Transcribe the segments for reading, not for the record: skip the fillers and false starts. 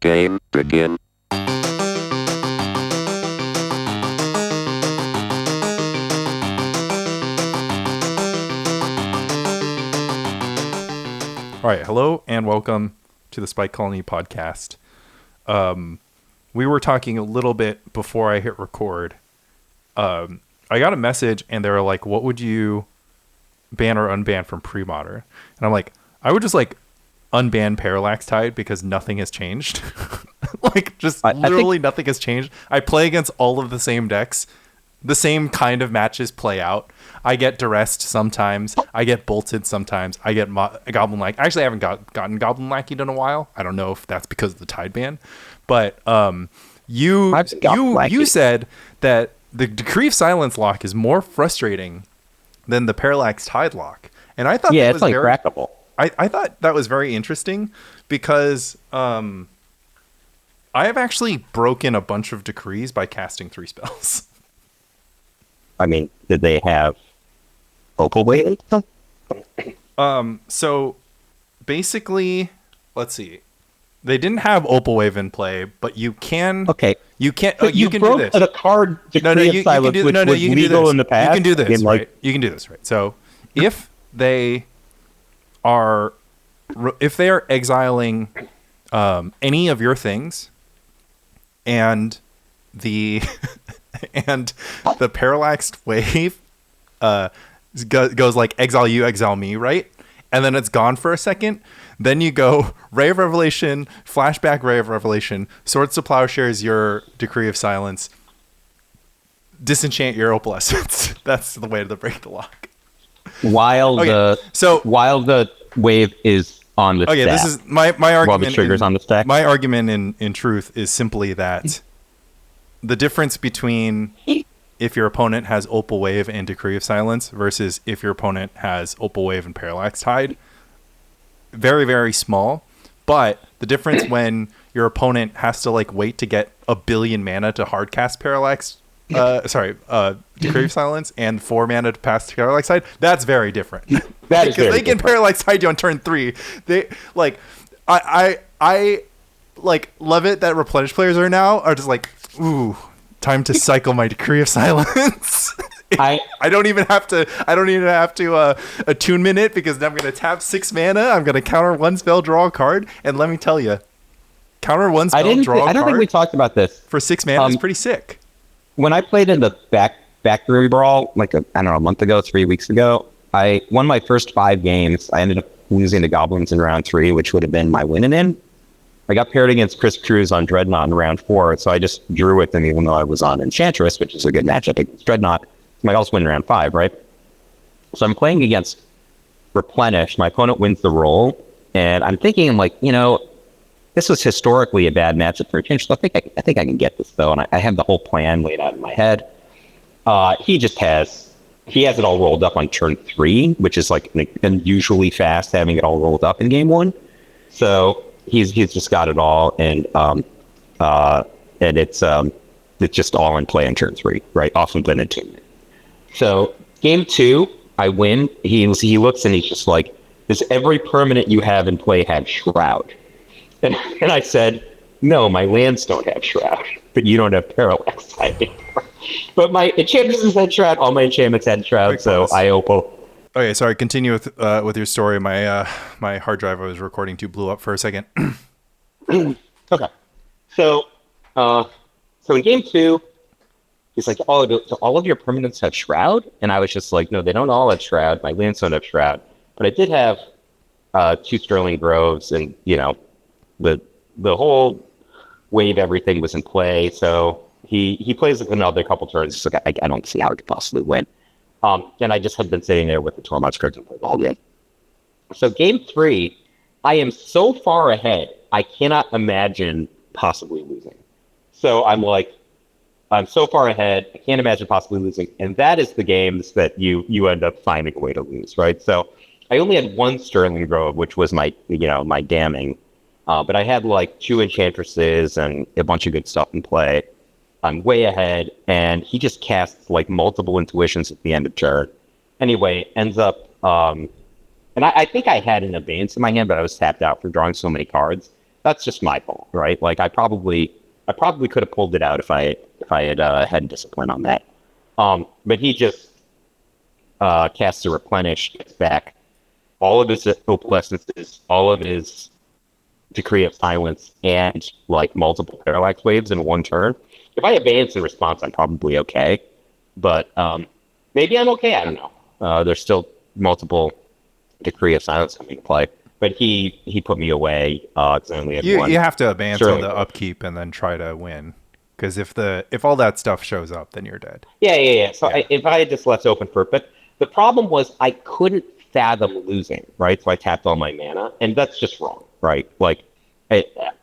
Game begin. All right, hello and welcome to the Spike Colony podcast. We were talking a little bit before I hit record. I got a message and they were like, what would you ban or unban from pre-modern? And I'm like, I would just like unban Parallax Tide because nothing has changed. Like just literally nothing has changed. I play against all of the same decks. The same kind of matches play out. I get duressed sometimes. I get bolted sometimes. I get Goblin Lackey. Actually, I haven't gotten Goblin Lackeyed in a while. I don't know if that's because of the Tide ban. But you said that the Decree of Silence lock is more frustrating than the Parallax Tide lock. And I thought that was very crackable. I thought that was very interesting because I have actually broken a bunch of decrees by casting 3 spells. I mean, did they have Opal Wave? So basically, let's see. They didn't have Opal Wave in play, but you can. Okay. You can. You can do this. A card Decree of Silence, which was legal in the past. You can do this, right? You can do this, right? So if they are exiling any of your things, and the parallaxed wave goes like exile you, exile me, right? And then it's gone for a second. Then you go Ray of Revelation, flashback Ray of Revelation, Swords to Plowshares your Decree of Silence, disenchant your Opalescence. That's the way to break the lock. While the wave is on the stack. This is my argument. While the trigger's on the stack. My argument in truth is simply that the difference between if your opponent has Opal Wave and Decree of Silence versus if your opponent has Opal Wave and Parallax Tide, very, very small. But the difference when your opponent has to like wait to get 1 billion mana to hardcast Decree of Silence and 4 mana to pass Parallax Tide, that's very different. That is because they can Parallax Tide you on turn 3. They like I like love it that Replenish players are just like, ooh, time to cycle my Decree of Silence. I don't even have to attunement it because I'm going to tap 6 mana. I'm going to counter 1 spell, draw a card, and let me tell you, counter 1 spell, draw a card. I don't think we talked about this for 6 mana. Is pretty sick. When I played in the Factory Brawl, like a month ago, 3 weeks ago, I won my first 5 games. I ended up losing to Goblins in round 3, which would have been my win in. I got paired against Chris Cruz on Dreadnought in round 4, so I just drew with him even though I was on Enchantress, which is a good matchup against Dreadnought. I also win in round 5, right? So I'm playing against Replenish. My opponent wins the roll, and I'm thinking, like, this was historically a bad matchup for Enchantress. I think I can get this, though, and I have the whole plan laid out in my head. He has it all rolled up on turn 3, which is like unusually fast having it all rolled up in game 1. So he's just got it all, and it's just all in play on turn 3, right? Often been attunement. So game 2, I win. He looks and he's just like, does every permanent you have in play have Shroud? And I said, no, my lands don't have Shroud, but you don't have Parallax Tide anymore. But my enchantments had Shroud, all my enchantments had Shroud, so I Opal. Okay, sorry, continue with your story. My hard drive I was recording to blew up for a second. Okay. So in game 2, he's like, all of your permanents have Shroud? And I was just like, no, they don't all have Shroud. My lands don't have Shroud. But I did have 2 Sterling Groves, and, the whole wave, everything was in play. So he plays another couple turns. Just like, I don't see how he could possibly win. And I just had been sitting there with the Tormod's cards and played all game. So game 3, I am so far ahead, I cannot imagine possibly losing. So I'm like, I'm so far ahead, I can't imagine possibly losing. And that is the games that you end up finding a way to lose, right? So I only had 1 Sterling Grove, which was my damning. But I had like 2 Enchantresses and a bunch of good stuff in play. I'm way ahead, and he just casts like multiple intuitions at the end of turn. Anyway, ends up, and I think I had an Abeyance in my hand, but I was tapped out for drawing so many cards. that's just my fault, right? Like I probably could have pulled it out if I had had discipline on that. But he just casts a replenish, gets back all of his opalescences, all of his Decree of Silence, and like multiple parallax waves in one turn. If I advance in response, I'm probably okay. But maybe I'm okay. I don't know. There's still multiple Decree of Silence coming to play. But he put me away. Because I only had one. You have to advance Sure. on the upkeep and then try to win. Because if all that stuff shows up, then you're dead. Yeah. So if I had just left open for it, but the problem was I couldn't fathom losing, right? So I tapped all my mana, and that's just wrong, right? Like,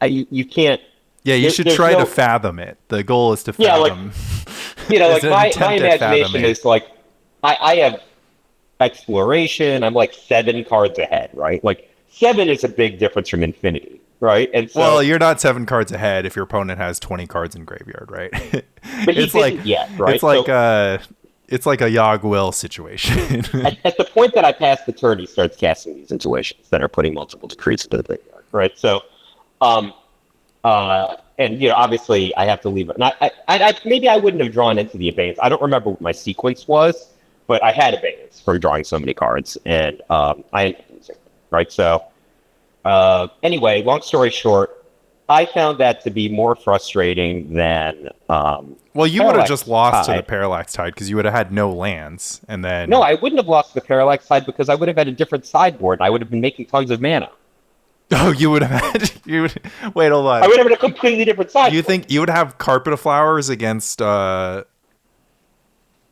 you can't. Yeah, you should try to fathom it. The goal is to fathom. Yeah, like like my imagination is like, I have exploration. I'm like 7 cards ahead, right? Like 7 is a big difference from infinity, right? And so, well, you're not 7 cards ahead if your opponent has 20 cards in graveyard, right? But it's like right? It's like a Yogg Will situation. at the point that I pass the turn, he starts casting these intuitions that are putting multiple decrees into the graveyard, right? So, and obviously I have to leave it. And I maybe I wouldn't have drawn into the abeyance. I don't remember what my sequence was, but I had abeyance from drawing so many cards, and I ended up losing, right? So, anyway, long story short, I found that to be more frustrating than. Well, you would have just lost to the Parallax Tide because you would have had no lands, and then. No, I wouldn't have lost to the Parallax Tide because I would have had a different sideboard. I would have been making tons of mana. Oh, you would have had. Wait, hold on. I would have had a completely different sideboard. You think you would have Carpet of Flowers against?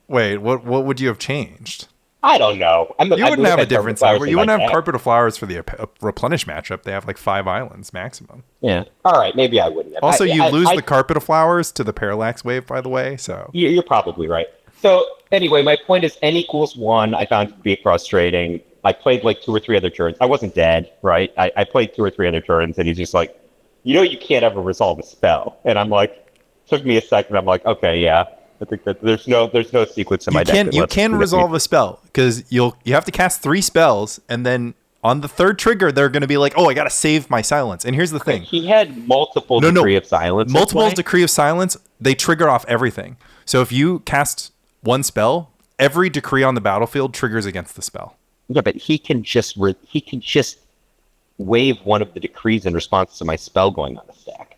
Wait, what would you have changed? I don't know. You wouldn't have a different sideboard. You wouldn't have Carpet of Flowers for the replenish matchup. They have like 5 islands maximum. Yeah. All right. Maybe I wouldn't have. Also, you lose the Carpet of Flowers to the Parallax Wave, by the way. So you're probably right. So anyway, my point is N equals 1. I found it to be frustrating. I played like 2 or 3 other turns. I wasn't dead, right? I played 2 or 3 other turns, and he's just like, you can't ever resolve a spell. And I'm like, took me a second. I'm like, okay, yeah. I think that there's no sequence in my deck. You can resolve a spell because you have to cast 3 spells, and then on the 3rd trigger, they're going to be like, oh, I got to save my silence. And here's the thing: he had multiple Decree of Silence. Multiple Decree of Silence. They trigger off everything. So if you cast 1 spell, every decree on the battlefield triggers against the spell. Yeah, but he can just wave one of the decrees in response to my spell going on the stack.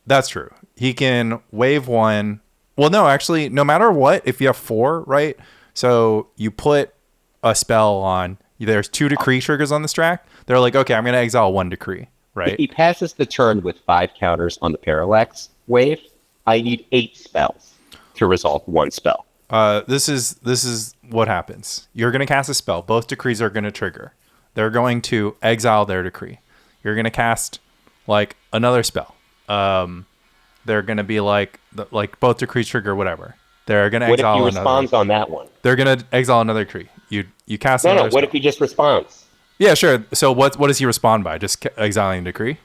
That's true. He can wave 1. Well, no, actually, no matter what, if you have 4, right? So you put a spell on, there's 2 decree triggers on the stack. They're like, okay, I'm going to exile 1 decree, right? If he passes the turn with 5 counters on the Parallax Wave, I need 8 spells to resolve 1 spell. This is what happens. You're going to cast a spell. Both decrees are going to trigger. They're going to exile their decree. You're going to cast like another spell. They're going to be like both decrees trigger whatever. They're going to exile another. What if he responds on that one? They're going to exile another decree. You cast another spell. What if he just responds? Yeah, sure. So what does he respond by? Just exiling a decree?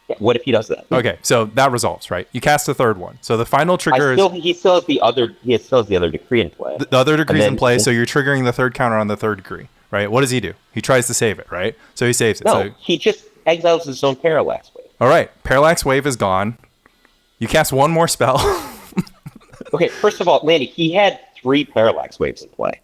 Yeah, what if he does that? Okay, so that resolves, right? You cast a 3rd one. So the final trigger he still has the other decree in play. The other decree's in play, so you're triggering the 3rd counter on the 3rd decree, right? What does he do? He tries to save it, right? So he saves it. No, he just exiles his own Parallax Wave. All right, Parallax Wave is gone. You cast 1 more spell. Okay, first of all, Lanny, he had 3 Parallax Waves in play.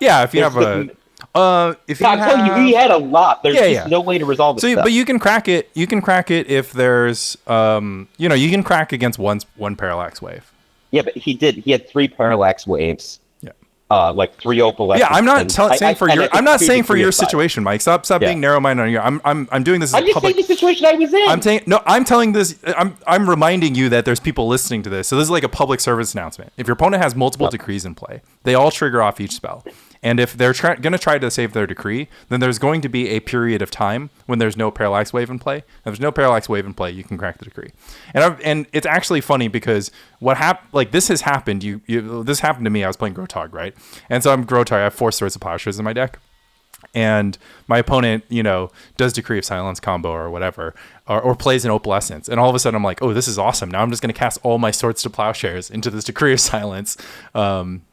Yeah, if you have a... I'm telling you, he had a lot. There's just no way to resolve it. But you can crack it. You can crack it if there's, you can crack against one Parallax Wave. Yeah, but he did. He had 3 Parallax Waves. Yeah. Like 3 opal. Yeah, I'm not saying for your. I'm not saying for your situation, Mike. Stop being narrow-minded on your. I'm doing this. I'm just saying the situation I was in. I'm telling this. I'm reminding you that there's people listening to this. So this is like a public service announcement. If your opponent has multiple decrees in play, they all trigger off each spell. And if they're going to try to save their decree, then there's going to be a period of time when there's no Parallax Wave in play. If there's no Parallax Wave in play, you can crack the decree. And it's actually funny because what happened, like this has happened. This happened to me. I was playing Grotog, right? And so I'm Grotog. I have 4 Swords of Plowshares in my deck. And my opponent, does Decree of Silence combo or whatever, or plays an Opalescence. And all of a sudden I'm like, oh, this is awesome. Now I'm just going to cast all my Swords to Plowshares into this Decree of Silence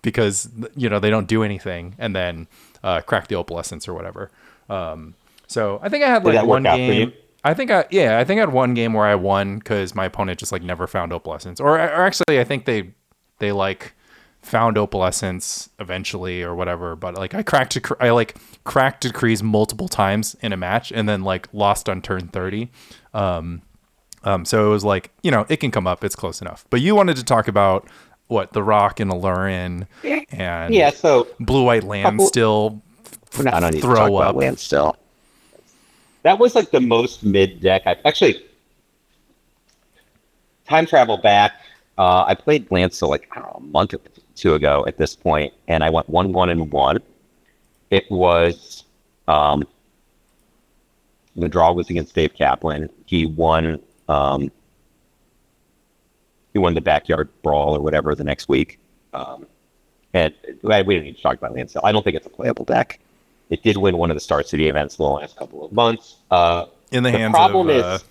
because, they don't do anything, and then crack the Opalescence or whatever. So I think I had like one game. I think I had one game where I won because my opponent just like never found Opalescence, or actually I think they like found Opalescence eventually or whatever. But like I cracked decrees multiple times in a match and then like lost on turn 30. So it was like, it can come up. It's close enough. But you wanted to talk about what the Rock and Alurin and Yeah, so blue white land still I don't need to talk throw about up. land still. That was like the most mid deck. I actually time travel back. I played Lancel like I don't know, a month or two ago at this point, and I went 1-1-1. It was the draw was against Dave Kaplan. He won. He won the backyard brawl or whatever the next week. And we don't need to talk about Lancel. I don't think it's a playable deck. It did win one of the Star City events the last couple of months. In the hands problem of.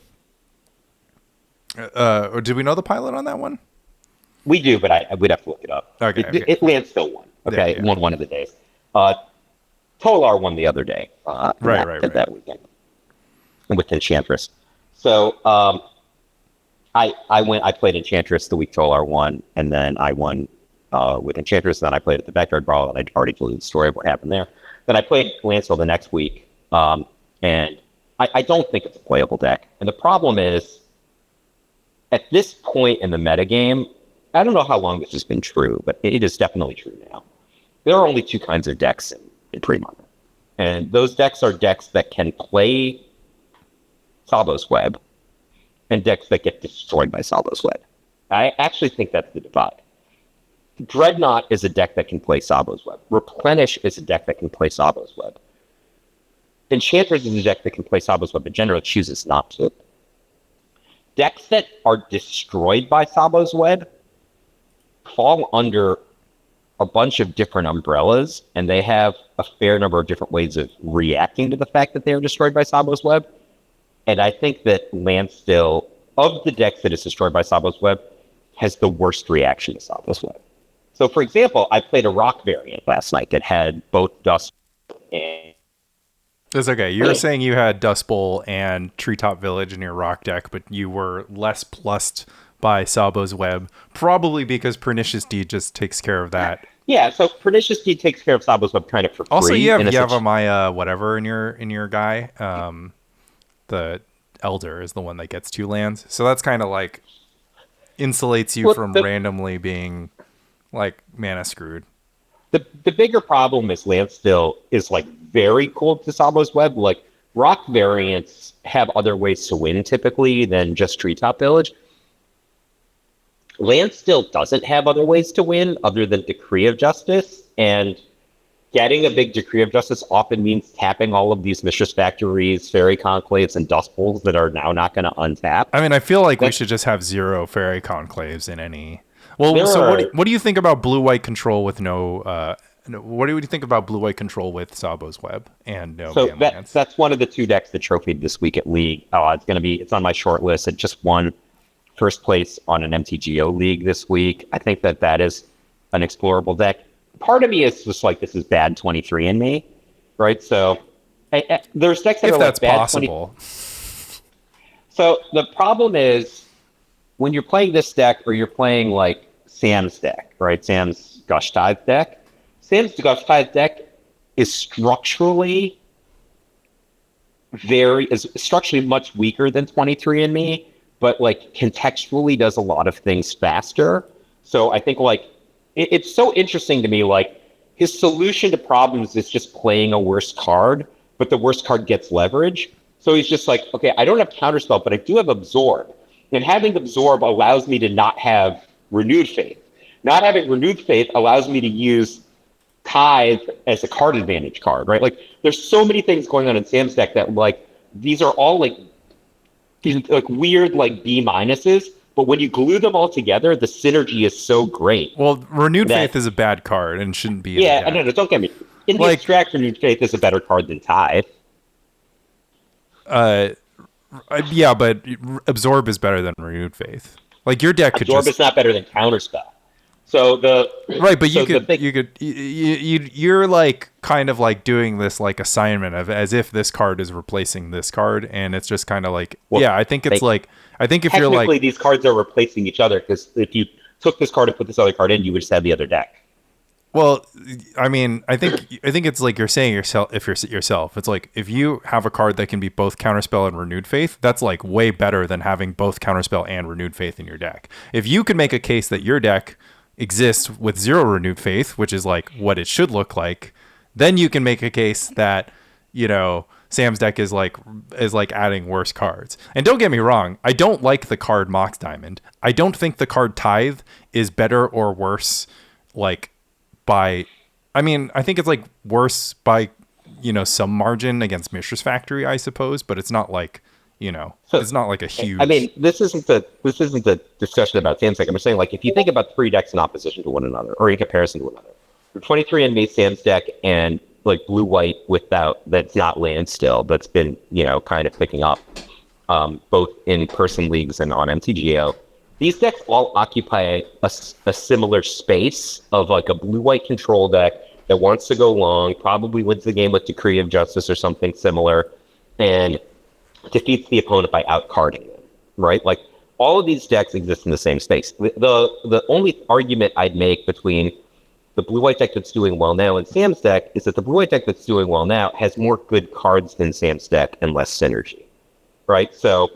is, did we know the pilot on that one? we do, but we'd have to look it up. Okay. Lancel still won. Okay, Yeah. Won one of the days. Tolar won the other day. Right. That weekend with Enchantress. So I played Enchantress the week Tolar won, and then I won with Enchantress, and then I played at the Backyard Brawl, and I'd already told you the story of what happened there. Then I played Lancel the next week, and I don't think it's a playable deck. And the problem is, at this point in the metagame, I don't know how long this has been true, but it is definitely true now. There are only two kinds of decks in pre-modern. And those decks are decks that can play Sabo's Web and decks that get destroyed by Sabo's Web. I actually think that's the divide. Dreadnought is a deck that can play Sabo's Web. Replenish is a deck that can play Sabo's Web. Enchantress is a deck that can play Sabo's Web, but generally chooses not to. Decks that are destroyed by Sabo's Web fall under a bunch of different umbrellas, and they have a fair number of different ways of reacting to the fact that they are destroyed by Sabo's Web. And I think that Landstill, of the decks that is destroyed by Sabo's Web, has the worst reaction to Sabo's Web. So, for example, I played a Rock variant last night that had both Dust and... That's okay. You were saying you had Dust Bowl and Treetop Village in your Rock deck, but you were less plussed by Sabo's Web, probably because Pernicious Deed just takes care of that. Yeah, so Pernicious Deed takes care of Sabo's Web kind of for free. Also, you have Yavimaya whatever in your guy. The Elder is the one that gets 2 lands. So that's kind of like insulates you from randomly being like mana screwed. The bigger problem is Landstill is like very cool to Sabo's Web. Like Rock variants have other ways to win typically than just Treetop Village. Landstill doesn't have other ways to win other than Decree of Justice, and getting a big Decree of Justice often means tapping all of these Mistress Factories, Fairy Conclaves, and Dust Bowls that are now not going to untap. I mean, I feel like we should just have 0 Fairy Conclaves in any... Well, so what do you think about blue-white control with no... what do you think about blue-white control with Sabo's Web and no So lands? that's one of the 2 decks that trophied this week at League. It's on my short list. It just won first place on an MTGO League this week. I think that is an explorable deck. Part of me is just like, this is bad 23andMe, right? So there's decks that if are that's like bad possible. So the problem is when you're playing this deck or you're playing like Sam's deck, right? Sam's Gush Tithe deck. Sam's Gush Tithe deck is structurally much weaker than 23andMe, but like contextually does a lot of things faster. So I think like it's so interesting to me, like his solution to problems is just playing a worse card, but the worst card gets leverage. So he's just like, okay, I don't have Counterspell, but I do have Absorb. And having Absorb allows me to not have Renewed Faith. Not having Renewed Faith allows me to use Tithe as a card advantage card, right? Like there's so many things going on in Sam's deck that like, these are all like weird like B minuses, but when you glue them all together, the synergy is so great. Well, Renewed Faith is a bad card and shouldn't be. Yeah, no, don't get me. In the abstract, Renewed Faith is a better card than Tithe. Yeah, but Absorb is better than Renewed Faith. Like your deck could Absorb is not better than Counterspell. So the Right, but so the thing, you're like kind of like doing this like assignment of as if this card is replacing this card, and it's just kind of like, well, yeah, I think it's they like, I think if you're like, technically these cards are replacing each other because if you took this card and put this other card in, you would just have the other deck. well, I mean, I think it's like you're saying yourself, if you're yourself, it's like if you have a card that can be both Counterspell and Renewed Faith, that's like way better than having both Counterspell and Renewed Faith in your deck. If you can make a case that your deck exists with 0 Renewed Faith, which is like what it should look like, then you can make a case that, you know, Sam's deck is like adding worse cards. And don't get me wrong, I don't like the card Mox Diamond. I don't think the card Tithe is better or worse, like, by, I mean, I think it's like worse by, you know, some margin against Mishra's Factory, I suppose, but it's not like, you know, it's not like a huge. I mean, this isn't the discussion about Sam's deck. I'm just saying, like, if you think about 3 decks in opposition to one another or in comparison to one another, your 23andMe Sam's deck and like blue white without that's not land still, that's been, you know, kind of picking up, both in person leagues and on MTGO. These decks all occupy a similar space of like a blue-white control deck that wants to go long, probably wins the game with Decree of Justice or something similar, and defeats the opponent by outcarding them, right? Like, all of these decks exist in the same space. The only argument I'd make between the blue-white deck that's doing well now and Sam's deck is that the blue-white deck that's doing well now has more good cards than Sam's deck and less synergy, right? So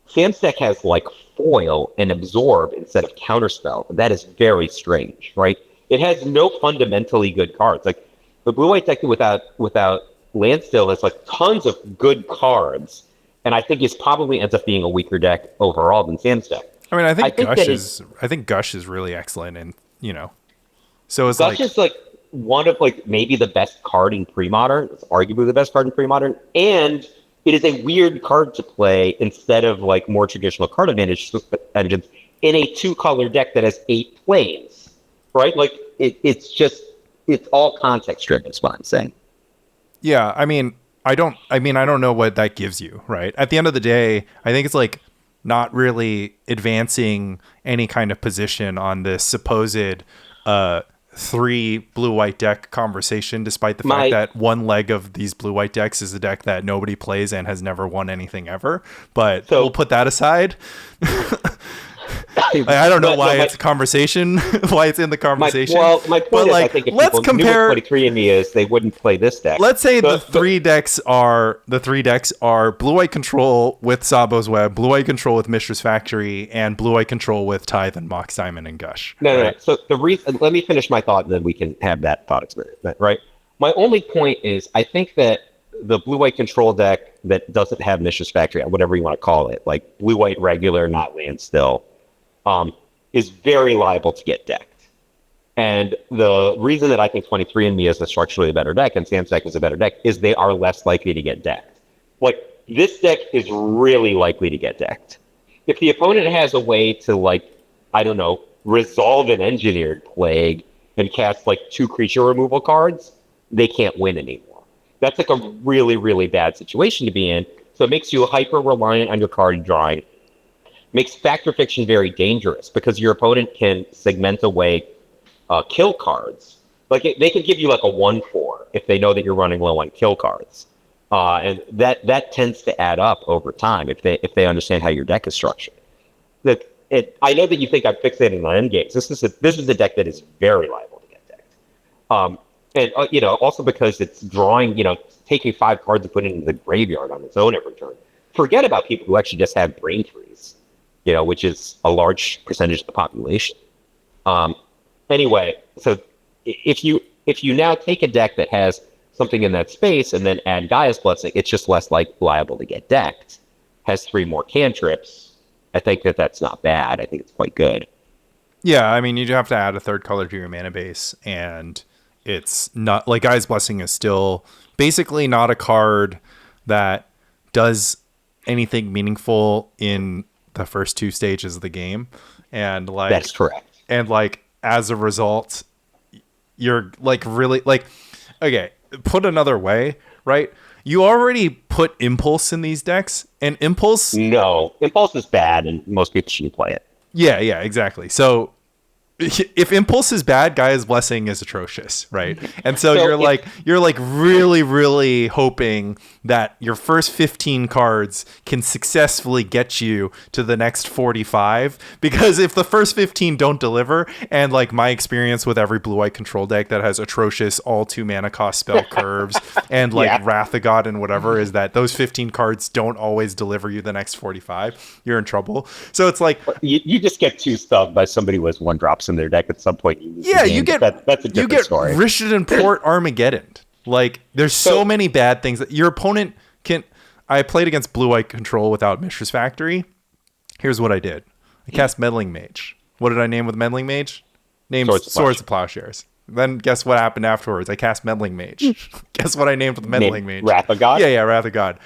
Sam's deck has like foil and absorb instead of counterspell. That is very strange, right? It has no fundamentally good cards. Like the blue white deck without Landstill has like tons of good cards, and I think it probably ends up being a weaker deck overall than Sam's deck. I mean, I think Gush is really excellent, and you know, so it's Gush is like one of like maybe the best card in pre-modern. It's arguably the best card in pre-modern, and it is a weird card to play instead of like more traditional card advantage engines in a 2-color deck that has 8 planes, right? Like it's all context driven. Is what I'm saying. Yeah, I mean, I don't know what that gives you, right? At the end of the day, I think it's like not really advancing any kind of position on this supposed 3 blue-white deck conversation, despite the fact that one leg of these blue-white decks is a deck that nobody plays and has never won anything ever. But we'll put that aside. I don't know why it's a conversation, why it's in the conversation. My point is, I think if let's compare. Knew what 23andMe is, they wouldn't play this deck. Let's say the three decks are blue-white control with Sabo's Web, blue-white control with Mishra's Factory, and blue-white control with Tithe and Mox Diamond and Gush. No. So the reason, let me finish my thought, and then we can have that thought experiment, right? My only point is, I think that the blue-white control deck that doesn't have Mishra's Factory, whatever you want to call it, like blue-white regular, not land still, is very liable to get decked. And the reason that I think 23andMe is a structurally better deck and Sam's deck is a better deck is they are less likely to get decked. Like, this deck is really likely to get decked. If the opponent has a way to, like, I don't know, resolve an engineered plague and cast, like, 2 creature removal cards, they can't win anymore. That's, like, a really, really bad situation to be in. So it makes you hyper-reliant on your card drawing. Makes Fact or Fiction very dangerous because your opponent can segment away kill cards. Like, they can give you like a 1/4 if they know that you're running low on kill cards, and that tends to add up over time if they understand how your deck is structured. I know that you think I'm fixating on end games. This is a deck that is very liable to get decked, and you know, also because it's drawing, you know, taking 5 cards and putting it into the graveyard on its own every turn. Forget about people who actually just have brain freeze, you know, which is a large percentage of the population. Anyway, so if you now take a deck that has something in that space and then add Gaia's Blessing, it's just less liable to get decked. Has 3 more cantrips. I think that's not bad. I think it's quite good. Yeah, I mean, you do have to add a 3rd color to your mana base, and it's not like Gaia's Blessing is still basically not a card that does anything meaningful in the first 2 stages of the game, and like that's correct. And like as a result, you're like really like, okay, put another way, right? You already put Impulse in these decks, and Impulse is bad, and most people shouldn't play it. Yeah, exactly. So if impulse is bad, Gaia's Blessing is atrocious, right? And so, So you're like really, really hoping that your first 15 cards can successfully get you to the next 45, because if the first 15 don't deliver, and like my experience with every blue-white control deck that has atrocious all 2 mana cost spell curves and like Wrath of God and whatever, is that those 15 cards don't always deliver you the next 45, you're in trouble. So it's like you just get too stuffed by somebody with 1-drops in their deck at some point. You get that's a different story. Richardson Port Armageddon. Like there's so many bad things that your opponent can. I played against blue-white control without Mishra's Factory. Here's what I did. I cast Meddling Mage. What did I name with Meddling Mage? Named Swords of Plowshares. Then guess what happened afterwards? I cast Meddling Mage. Guess what I named with Meddling Mage? Wrath of God? Yeah, Wrath of God.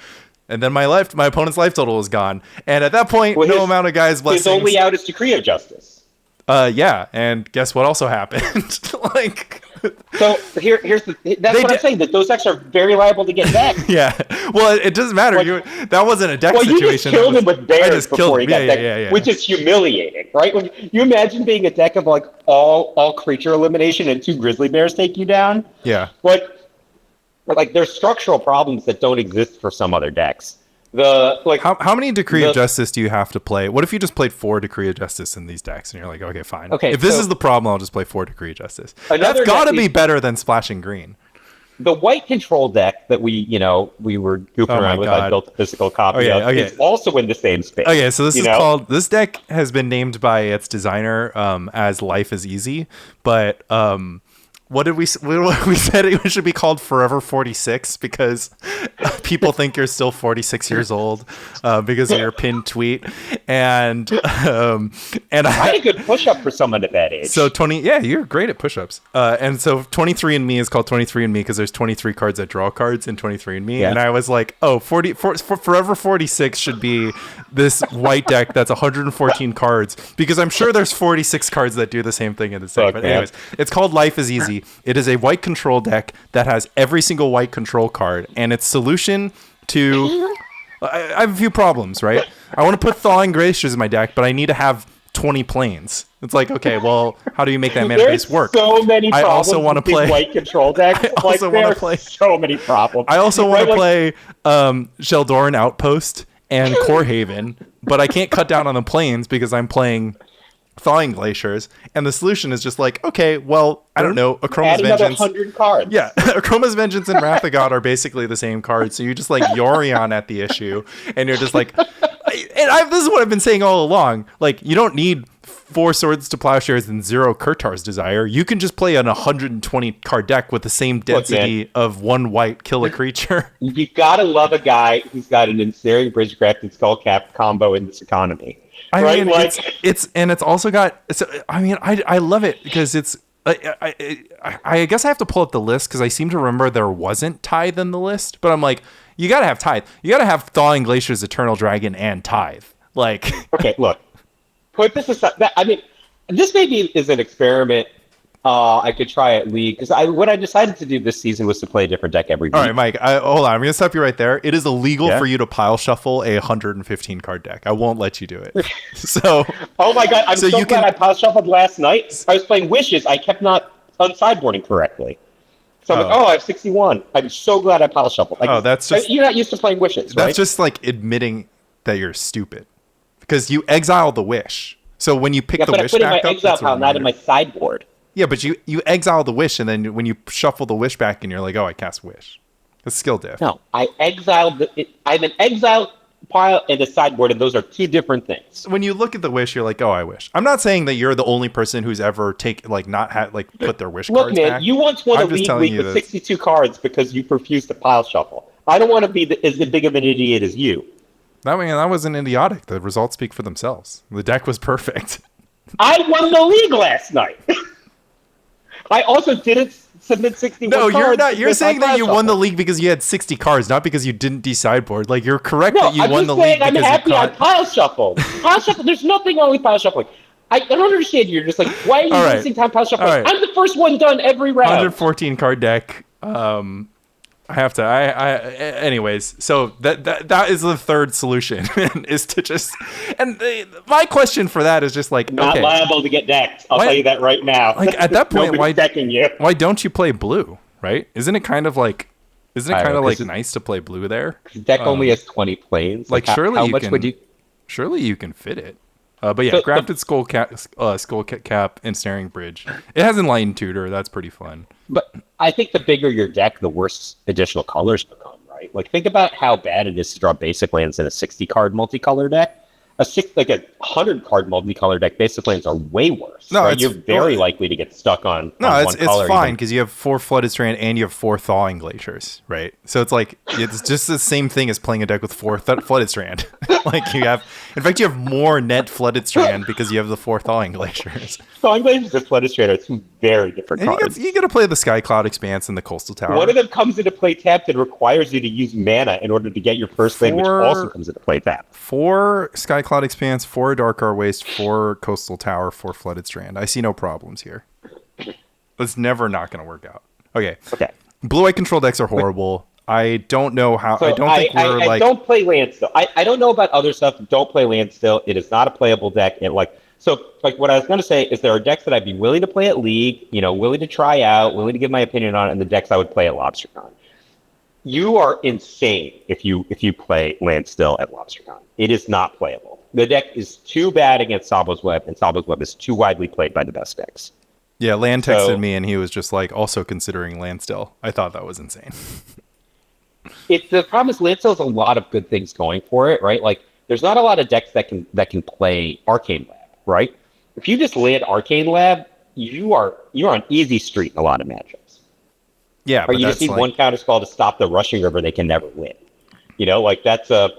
And then my opponent's life total was gone. And at that point, no amount of Gaia's Blessings. His only out is Decree of Justice. Yeah, and guess what also happened? Like, so here's what I'm saying, that those decks are very liable to get back. Yeah, well, it doesn't matter. That wasn't a deck situation. You just killed him with bears before he got decked, yeah. which is humiliating, right? When you imagine being a deck of like all creature elimination and 2 grizzly bears take you down. Yeah, like there's structural problems that don't exist for some other decks. How many Decree of Justice do you have to play? What if you just played 4 Decree of Justice in these decks and you're like, okay, fine. Okay, if this is the problem, I'll just play 4 Decree of Justice. That's got to be better than splashing green. The white control deck that we were goofing around with, I built a physical copy of. Okay. It's also in the same space. Okay, so this deck has been named by its designer as Life is Easy, but what did we said it should be called Forever 46 because people think you're still 46 years old because of your pinned tweet, and I had a good push-up for someone at that age. So you're great at push-ups, and so 23andMe is called 23andMe because there's 23 cards that draw cards in 23andMe, and I was like, Forever 46 should be this white deck that's 114 cards because I'm sure there's 46 cards that do the same thing in the deck. But anyways, it's called Life is Easy. It is a white control deck that has every single white control card, and its solution to I have a few problems, right? I want to put Thawing Glaciers in my deck, but I need to have 20 planes. It's like, okay, well, how do you make that mana base work? So many problems. I also want to play white control decks. I also want to play so many problems. I also want to play Sheldoran Outpost and Core Haven, but I can't cut down on the planes because I'm playing Thawing Glaciers, and the solution is just like, okay, well, I don't know, Akroma's Vengeance. 100 cards. Yeah, Akroma's Vengeance and Wrath of God are basically the same cards, so you just like Yorion at the issue, and you're just like, this is what I've been saying all along. Like, you don't need 4 Swords to Plowshares and 0 Kurtar's Desire. You can just play an 120 card deck with the same density of 1 white, kill a creature. You gotta love a guy who's got an Ensnaring Bridgecraft Skullcap combo in this economy. I mean, it's also got. I love it because it's. I guess I have to pull up the list because I seem to remember there wasn't Tithe in the list, but I'm like, you gotta have Tithe. You gotta have Thawing Glaciers, Eternal Dragon, and Tithe. Like, okay, look, put this aside. This maybe is an experiment. I could try at League because what I decided to do this season was to play a different deck every week. All right, Mike, hold on. I'm going to stop you right there. It is illegal for you to pile shuffle a 115 card deck. I won't let you do it. So, oh my god, I'm so glad I pile shuffled last night. I was playing Wishes. I kept not unsideboarding correctly. So I'm like, I have 61. I'm so glad I pile shuffled. That's just you're not used to playing Wishes, right? That's just like admitting that you're stupid because you exile the Wish. So when you pick the Wish back up, I put in my exile pile, not in my sideboard. Yeah, but you exile the Wish, and then when you shuffle the Wish back, and you're like, oh, I cast Wish. That's skill diff. No, I exiled I have an exile pile and a sideboard, and those are 2 different things. When you look at the Wish, you're like, oh, I wish. I'm not saying that you're the only person who's ever put their Wish cards back. Look, man, you once won a league with 62 cards because you refused to pile shuffle. I don't want to be as big of an idiot as you. That wasn't idiotic. The results speak for themselves. The deck was perfect. I won the league last night. I also didn't submit 61 cards. No, you're not. You're saying that you won the league because you had 60 cards, not because you didn't de-sideboard. Like, you're correct that you won the league because I'm happy I pile shuffled. Pile shuffle. There's nothing wrong with pile shuffling. I don't understand. You're just like, why are you wasting time pile shuffling? I'm the first one done every round. 114 card deck. I have to. Anyways, so that is the third solution is to just. And my question for that is just like, Not okay, liable to get decked. I'll tell you that right now. like at that point, Nobody's decking you. why don't you play blue? Right? Isn't it kind of like Know, nice to play blue there? Deck only has 20 planes. Like surely how you much can. would you? Surely you can fit it. But yeah, So, grafted skull cap, and snaring bridge. It has enlightened tutor. That's pretty fun. But I think the bigger your deck, the worse additional colors become, right? Like think about how bad it is to draw basic lands in a 60-card multicolor deck. Like a 100-card multicolor deck, basic lands are way worse. No, right? You're very likely to get stuck on. No, on it's one color fine because you have 4 flooded strand and you have 4 thawing glaciers, right? So it's like it's just the same thing as playing a deck with 4 flooded strand. Like you have, in fact, you have more net flooded strand because you have the 4 thawing glaciers. Thawing glaciers and flooded strand are two very different And cards. you got to play the Sky Cloud Expanse and the Coastal Tower. One of them comes into play tapped and requires you to use mana in order to get your first thing, which also comes into play tapped. 4 Sky Cloud Expanse, 4 Dark Our Waste, 4 Coastal Tower, 4 Flooded Strand. I see no problems here. It's never not going to work out. Okay. Blue Eye control decks are horrible. I don't know how. So I don't think we're I like. don't play land still. I don't know about other stuff. Don't play land still. It is not a playable deck. And like what I was going to say is there are decks that I'd be willing to play at League. Willing to try out, willing to give my opinion on, and the decks I would play at LobsterCon. You are insane if you play land still at LobsterCon. It is not playable. The deck is too bad against Sabo's Web, and Sabo's Web is too widely played by the best decks. Yeah, Land texted me, and he was just like, also considering land still. I thought that was insane. The problem is land still has a lot of good things going for it, right? Like there's not a lot of decks that can play Arcane Lab, right? If you just land Arcane Lab, you're on easy street in a lot of matchups. Yeah, or you just need one counter spell to stop the rushing river they can never win. That's a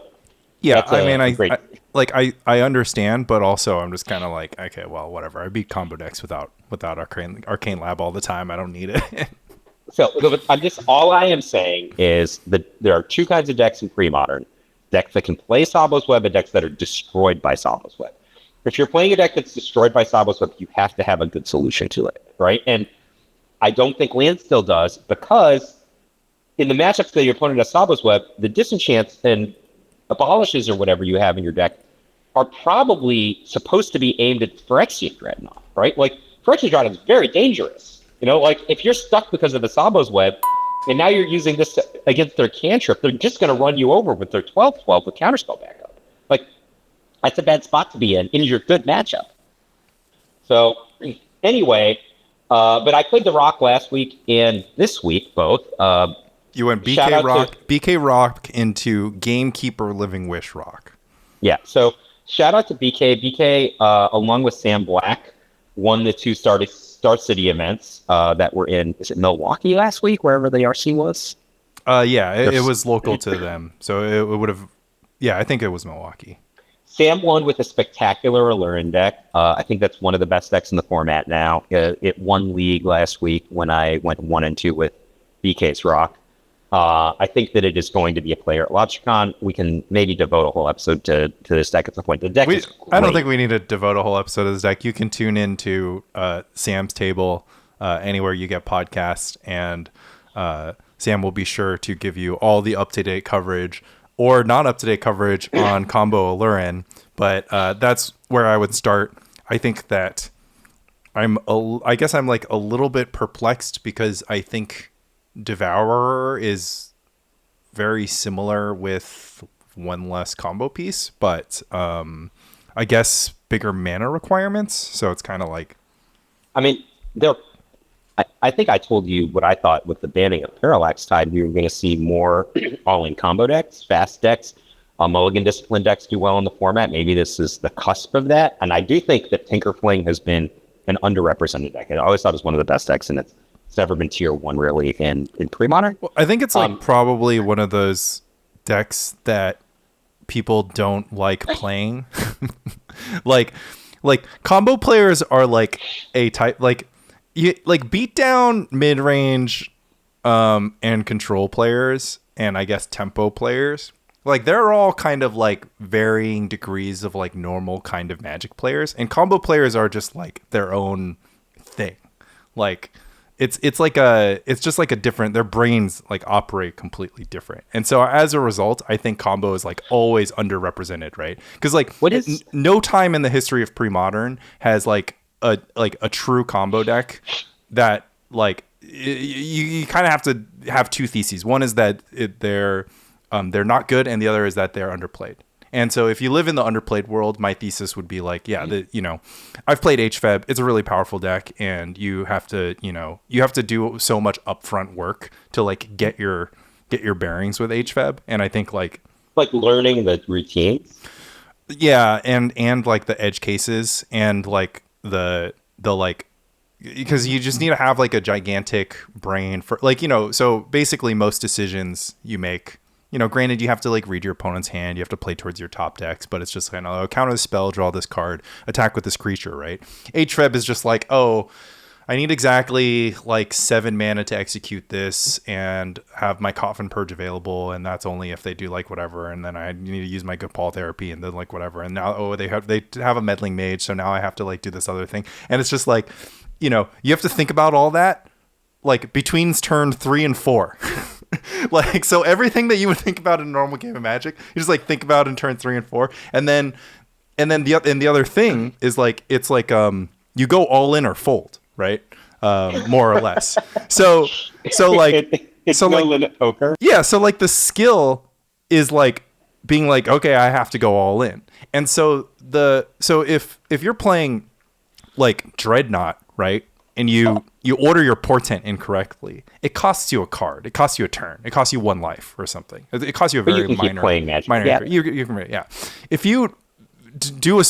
I understand, but also I'm just kind of like, okay, well, whatever. I beat combo decks without Arcane Lab all the time. I don't need it. So all I am saying is that there are two kinds of decks in pre-modern: decks that can play Sabo's Web and decks that are destroyed by Sabo's Web. If you're playing a deck that's destroyed by Sabo's Web, you have to have a good solution to it, right? And I don't think land still does, because in the matchups that your opponent has Sabo's Web, the disenchants and abolishes or whatever you have in your deck are probably supposed to be aimed at Phyrexian Dreadnought, right? Like Phyrexian Dreadnought is very dangerous. Like if you're stuck because of the Sabo's Web, and now you're using this against their cantrip, they're just going to run you over with their 12/12 with counterspell backup. Like that's a bad spot to be in your good matchup. So anyway, but I played the Rock last week and this week both. You went BK Rock into Gamekeeper Living Wish Rock. Yeah. So shout out to BK. BK, along with Sam Black, won the 2 Star City events that were in, is it Milwaukee last week, wherever the RC was? It was local to them. So it would have, I think it was Milwaukee. Sam won with a spectacular Allurin deck. I think that's one of the best decks in the format now. It won League last week when I went 1-2 with BK's Rock. I think that it is going to be a player at LobsterCon. We can maybe devote a whole episode to this deck at some point. The deck is great. I don't think we need to devote a whole episode to this deck. You can tune into Sam's table anywhere you get podcasts, and Sam will be sure to give you all the up-to-date coverage or not up-to-date coverage on Combo Allurin. But that's where I would start. I think that I guess I'm like a little bit perplexed because I think Devourer is very similar with one less combo piece, but I guess bigger mana requirements. So it's kind of like, I mean, I think I told you what I thought with the banning of Parallax Tide. We were going to see more all-in combo decks, fast decks, mulligan discipline decks do well in the format. Maybe this is the cusp of that. And I do think that Tinkerfling has been an underrepresented deck. I always thought it was one of the best decks, and it's never been tier 1 really in pre-modern. Well, I think it's like probably one of those decks that people don't like playing. like combo players are like a type, like beat down mid-range and control players, and I guess tempo players. Like they're all kind of like varying degrees of like normal kind of Magic players, and combo players are just like their own thing. Like it's just like a different, their brains like operate completely different. And so as a result, I think combo is like always underrepresented, right? Because like no time in the history of pre-modern has like a true combo deck that like you kind of have to have two theses. One is that they're not good, and the other is that they're underplayed. And so if you live in the underplayed world, my thesis would be like, yeah, I've played HFEB. It's a really powerful deck, and you have to do so much upfront work to like get your bearings with HFEB. And I think like learning the routines. Yeah, and like the edge cases and like the like, because you just need to have like a gigantic brain for like, so basically most decisions you make, granted you have to like read your opponent's hand, you have to play towards your top decks, but it's just kind of counter the spell, draw this card, attack with this creature, right? HFEB is just like, oh, I need exactly like 7 mana to execute this and have my Coffin Purge available, and that's only if they do like whatever, and then I need to use my Good Paul Therapy and then like whatever, and now they have a Meddling Mage, so now I have to like do this other thing, and it's just like, you have to think about all that like between turn 3 and 4. Like, so everything that you would think about in a normal game of Magic, you just like think about in turn 3 and 4, and then the other thing is like, it's like you go all in or fold, right? More or less. So like it's so no like limit poker. Yeah, so like the skill is like being like, okay, I have to go all in. And so if you're playing like Dreadnought, right? And you order your portent incorrectly, it costs you a card. It costs you a turn. It costs you 1 life or something. It costs you a very minor. Keep playing Magic. Yeah. You can, yeah. If you do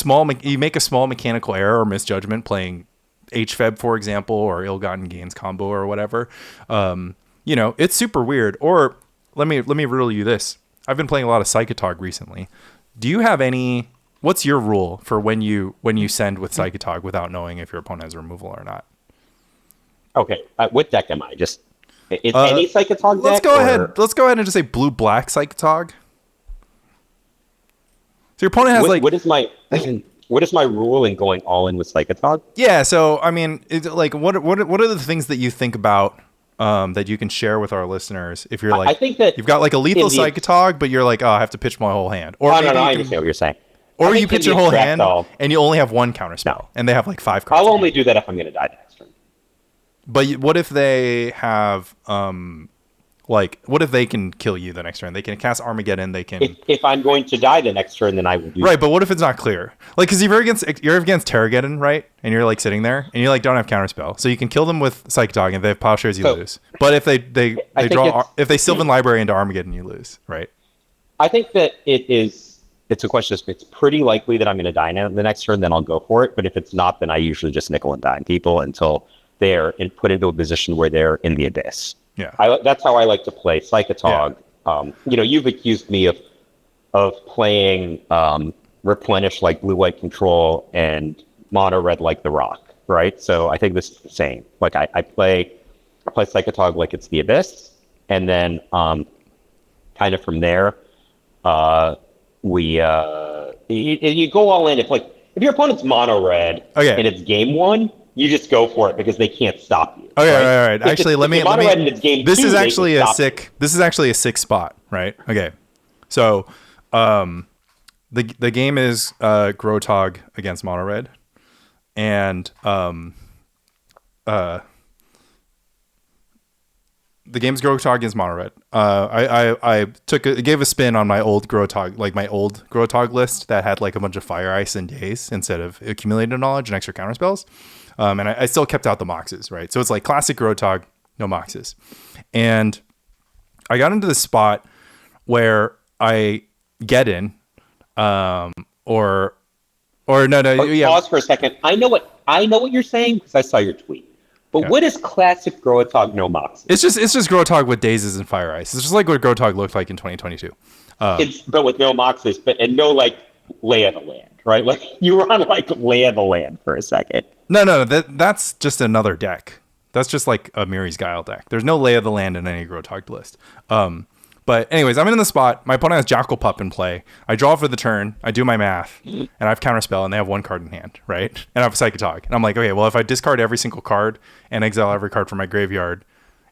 you make a small mechanical error or misjudgment playing HFEB, for example, or Ill-Gotten Gains combo or whatever, it's super weird. Or let me riddle you this. I've been playing a lot of Psychotog recently. Do you have any? What's your rule for when you send with Psychotog without knowing if your opponent has removal or not? Okay, what deck am I? Just any Psychotog deck? Let's go ahead and just say blue-black Psychotog. So your opponent has what is my rule in going all in with Psychotog? Yeah, so I mean, what are the things that you think about that you can share with our listeners if you're like, I think that you've got like a lethal Psychotog, but you're like, oh, I have to pitch my whole hand. Or no, I understand what you're saying. Or you pitch your whole hand and you only have 1 counterspell, and they have like 5 cards. I'll only do that if I'm going to die next turn. But what if they have, what if they can kill you the next turn? They can cast Armageddon. They can. If I'm going to die the next turn, then I will do. Right, but what if it's not clear? Like, because you're against Terrageddon, right? And you're like sitting there, and you like don't have counterspell, so you can kill them with Psychotog, and if they have Plowshares, you lose. But if they Sylvan Library into Armageddon, you lose, right? I think that it's a question. It's pretty likely that I'm going to die now the next turn, then I'll go for it. But if it's not, then I usually just nickel and dime people until they're put into a position where they're in the abyss. Yeah, that's how I like to play Psychotog. Yeah. You've accused me of playing Replenish like blue-white control and mono red like the Rock, right? So I think this is the same. Like I play Psychotog like it's the abyss, and then kind of from there, you go all in. If your opponent's mono red and it's game 1. You just go for it because they can't stop you. Okay, right. Actually, let me. This is actually a sick spot, right? Okay, so the game is Grotog against mono red, and the game's Grotog against mono red. I gave a spin on my old Grotog list that had like a bunch of Fire Ice and Daze instead of accumulated knowledge and extra counter spells. And I still kept out the Moxes, right? So it's like classic Grotog, no Moxes. And I got into the spot where I get in, yeah. Pause for a second. I know what you're saying because I saw your tweet. But what is classic Grotog, no Moxes? It's just Grotog with Dazes and Fire Ice. It's just like what Grotog looked like in 2022. But with no Moxes, and no like lay of the land, right? Like you were on like lay of the land for a second. No, that's just another deck. That's just like a Miri's Guile deck. There's no Lay of the Land in any Grotog list. But anyways, I'm in the spot. My opponent has Jackal Pup in play. I draw for the turn. I do my math, and I have Counterspell, and they have one card in hand, right? And I have a Psychotog. And I'm like, okay, well, if I discard every single card and exile every card from my graveyard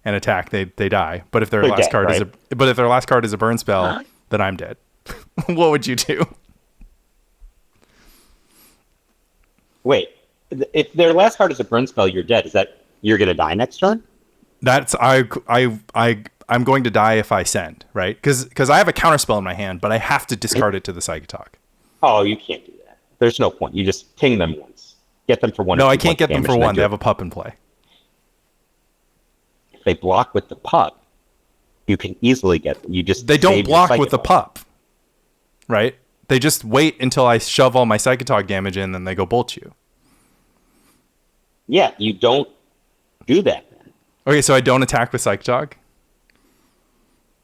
and attack, they die. But if their last card is a burn spell, then I'm dead. What would you do? Wait, if their last card is a burn spell, you're dead. Is that you're gonna die next turn? That's I'm going to die if I send, right? Because I have a counterspell in my hand, but I have to discard it to the Psychotog. Oh, you can't do that. There's no point. You just ping them once. Get them for one. No, I can't get them for one. They have a pup in play. If they block with the pup, you can easily get them. They don't block with the pup, right? They just wait until I shove all my Psychotog damage in, then they go bolt you. Yeah, you don't do that then. Okay, so I don't attack with Psychotog?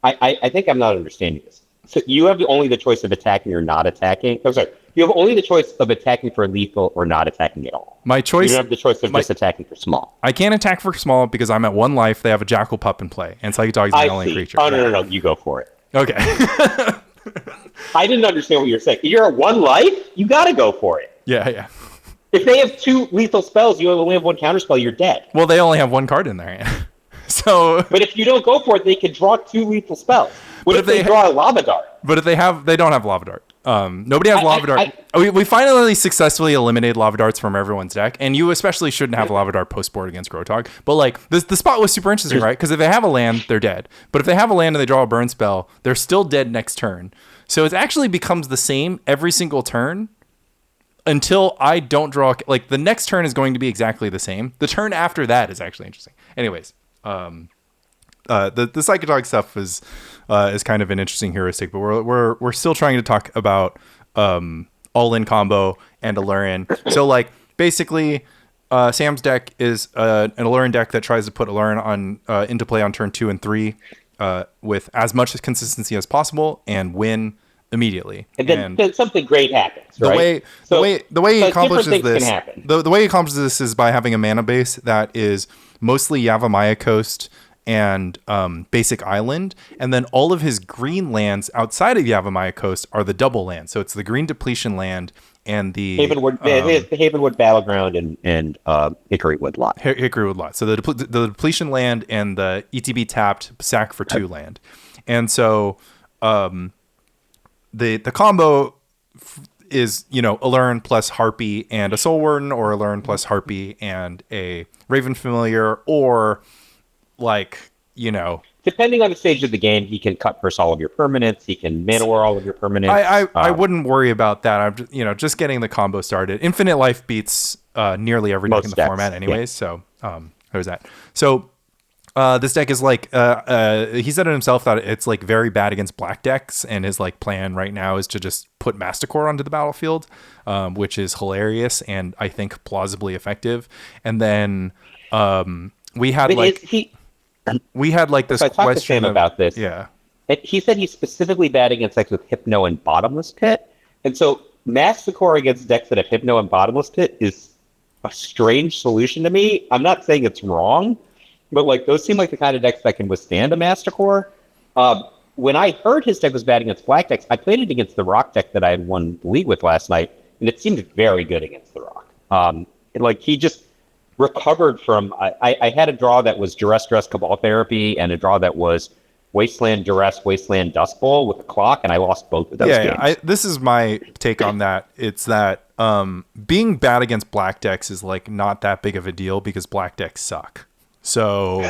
I think I'm not understanding this. So you have only the choice of attacking or not attacking. I'm sorry. You have only the choice of attacking for lethal or not attacking at all. My choice. You don't have the choice of just attacking for small. I can't attack for small because I'm at 1 life. They have a Jackal Pup in play, and Psychotog is my only creature. Oh, no. You go for it. Okay. I didn't understand what you're saying. You're at 1 life? You got to go for it. Yeah. If they have 2 lethal spells, you only have 1 counterspell, you're dead. Well, they only have 1 card in their hand. So, but if you don't go for it, they can draw 2 lethal spells. What if they draw a Lava Dart? But if they don't have Lava Dart. Nobody has Lava Dart. We finally successfully eliminated Lava Darts from everyone's deck, and you especially shouldn't have Lava Dart post board against Grotog. But like the spot was super interesting, right? Because if they have a land, they're dead. But if they have a land and they draw a burn spell, they're still dead next turn. So it actually becomes the same every single turn until I don't draw. Like the next turn is going to be exactly the same. The turn after that is actually interesting. Anyways. The Psychotog stuff is kind of an interesting heuristic, but we're still trying to talk about all-in combo and Alurin. So like basically, Sam's deck is an Alurin deck that tries to put Alurin on into play on turn 2 and 3 with as much consistency as possible and win immediately. And then something great happens. Right? The way he accomplishes this, the way he accomplishes this is by having a mana base that is mostly Yavimaya Coast and Basic Island, and then all of his green lands outside of Yavimaya Coast are the double land. So it's the green depletion land and the Havenwood Battleground and Hickorywood Lot. Hickorywood Lot. So the depletion land and the ETB tapped sack for 2 land, and so the combo is, Alurin plus Harpy and a Soul Warden, or Alurin plus Harpy and a Raven Familiar, or depending on the stage of the game, he can cut first all of your permanents. He can mana war all of your permanents. I wouldn't worry about that. I'm just getting the combo started. Infinite Life beats nearly every deck in the format, anyways. Yeah. So there's that. So this deck is he said it himself that it's like very bad against black decks, and his plan right now is to just put Masticore onto the battlefield, which is hilarious and I think plausibly effective. And then we had this I talked question to Sam about this. Yeah. He said he's specifically bad against decks with Hypno and Bottomless Pit. And so Masticore against decks that have Hypno and Bottomless Pit is a strange solution to me. I'm not saying it's wrong, but those seem like the kind of decks that can withstand a Masticore. When I heard his deck was bad against black decks, I played it against the Rock deck that I had won the league with last night, and it seemed very good against the Rock. He just recovered from... I had a draw that was Duress Cabal Therapy, and a draw that was Wasteland Duress, Wasteland Dust Bowl with a clock, and I lost both of those games. Yeah, this is my take on that. It's that being bad against black decks is not that big of a deal because black decks suck. So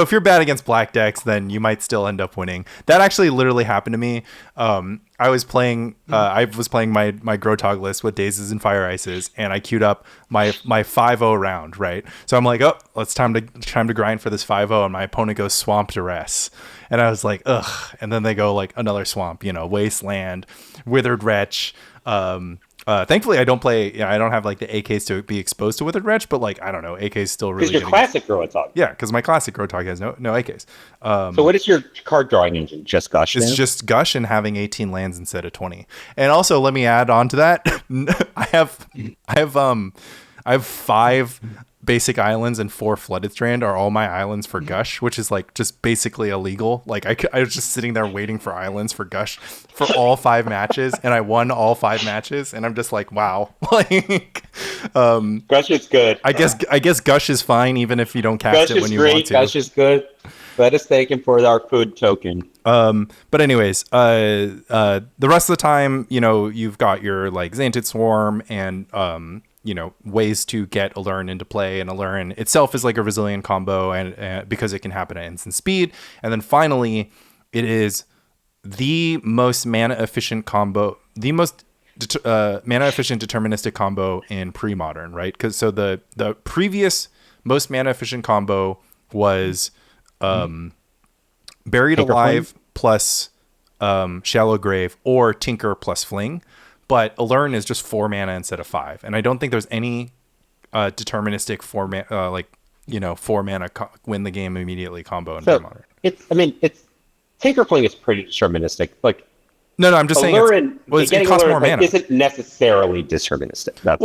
if you're bad against black decks, then you might still end up winning. That actually literally happened to me. I was playing my Grotog list with Dazes and Fire Ices, and I queued up my 5-0 round, right? So I'm like, oh, it's time to grind for this 5-0, and my opponent goes Swamp Duress. And I was like, ugh. And then they go another swamp, Wasteland, Withered Wretch, thankfully I don't have the AKs to be exposed to Withered Wretch, but I don't know, AK is still really good. Because your classic Grotog. Yeah, because my classic Grotog has no AKs. So what is your card drawing engine? Just Gush? It's just Gush and having 18 lands instead of 20. And also, let me add on to that, I have 5 basic islands and 4 flooded strand are all my islands for Gush, which is like just basically illegal. Like I was just sitting there waiting for islands for Gush for all 5 matches, and I won all 5 matches, and I'm just like, wow. Like Gush is good. I guess Gush is fine even if you don't cast it when you want to. Gush is good. Let us thank him for our food token. But anyways, the rest of the time, you know, you've got your like Xantid Swarm and you know, ways to get Allurn into play, and Allurn itself is like a resilient combo, and because it can happen at instant speed. And then finally, it is the most mana efficient combo, the most mana efficient deterministic combo in pre-modern, right? Because so the previous most mana efficient combo was Buried Alive plus Shallow Grave, or Tinker plus Fling. But Allurn is just 4 mana instead of 5, and I don't think there's any deterministic 4 mana win the game immediately combo in pre-modern. It's Tinker Fling is pretty deterministic. Like no, I'm just Allurn, saying it costs more mana. Isn't necessarily deterministic. Like